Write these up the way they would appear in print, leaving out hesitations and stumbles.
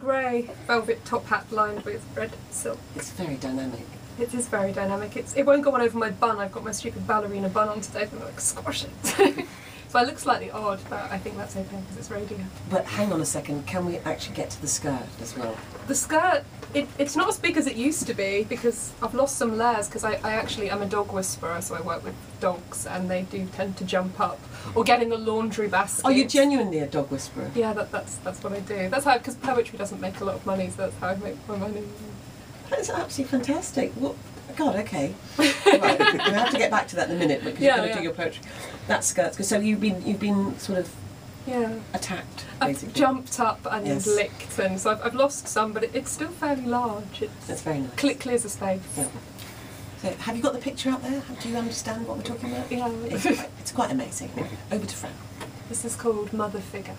grey velvet top hat lined with red silk. It's very dynamic. It is very dynamic. It won't go on over my bun. I've got my stupid ballerina bun on today, but I'm like, squash it. So I look slightly odd, but I think that's okay because it's radio. But hang on a second, can we actually get to the skirt as well? The skirt, it's not as big as it used to be because I've lost some layers because I actually am a dog whisperer, so I work with dogs and they do tend to jump up or get in the laundry basket. Are you genuinely a dog whisperer? Yeah, that's what I do. That's how, because poetry doesn't make a lot of money, so that's how I make my money. That's absolutely fantastic. Well, God, okay. Right, we'll have to get back to that in a minute because you're going to do your poetry. That skirt's. So you've been sort of attacked, basically. I've jumped up and licked, and so I've lost some, but it's still fairly large. That's very nice. Clears the space. Yeah. So have you got the picture out there? Do you understand what we're talking about? Yeah. It's quite amazing. Over to Fran. This is called Mother Figure.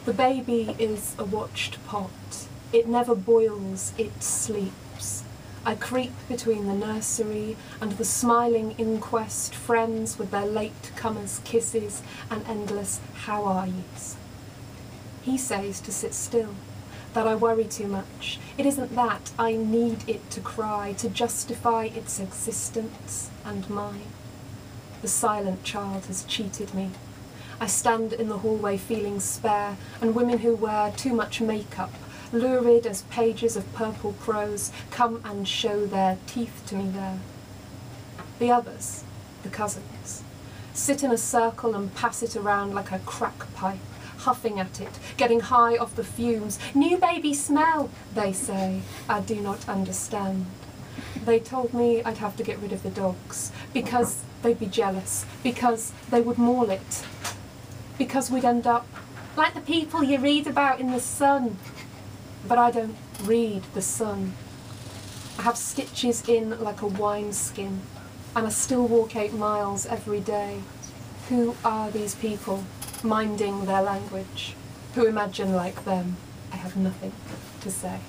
The baby is a watched pot. It never boils, it sleeps. I creep between the nursery and the smiling inquest friends with their late-comers' kisses and endless how are yous. He says to sit still, that I worry too much. It isn't that, I need it to cry, to justify its existence and mine. The silent child has cheated me. I stand in the hallway feeling spare, and women who wear too much makeup, lurid as pages of purple prose, come and show their teeth to me there. The others, the cousins, sit in a circle and pass it around like a crack pipe, huffing at it, getting high off the fumes. New baby smell, they say. I do not understand. They told me I'd have to get rid of the dogs, because they'd be jealous, because they would maul it, because we'd end up like the people you read about in the Sun. But I don't read the Sun. I have stitches in like a wineskin, and I still walk 8 miles every day. Who are these people, minding their language, who imagine like them? I have nothing to say.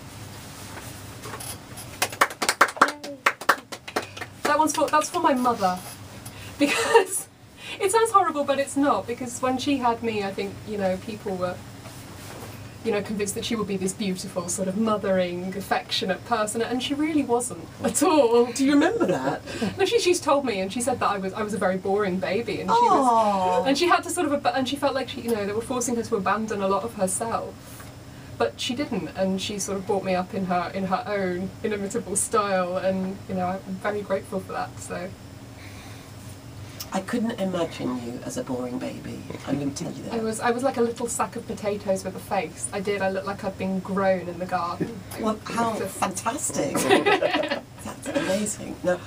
That's for my mother, because it sounds horrible, but it's not, because when she had me, I think, people were convinced that she would be this beautiful, sort of mothering, affectionate person, and she really wasn't at all. Do you remember that? No, she's told me, and she said that I was a very boring baby, and she was, and she had to sort of, and she felt like they were forcing her to abandon a lot of herself, but she didn't, and she sort of brought me up in her own inimitable style, and I'm very grateful for that. So. I couldn't imagine you as a boring baby. I'm going to tell you that. I was like a little sack of potatoes with a face. I did. I looked like I'd been grown in the garden. Well, how fantastic! That's amazing. Now,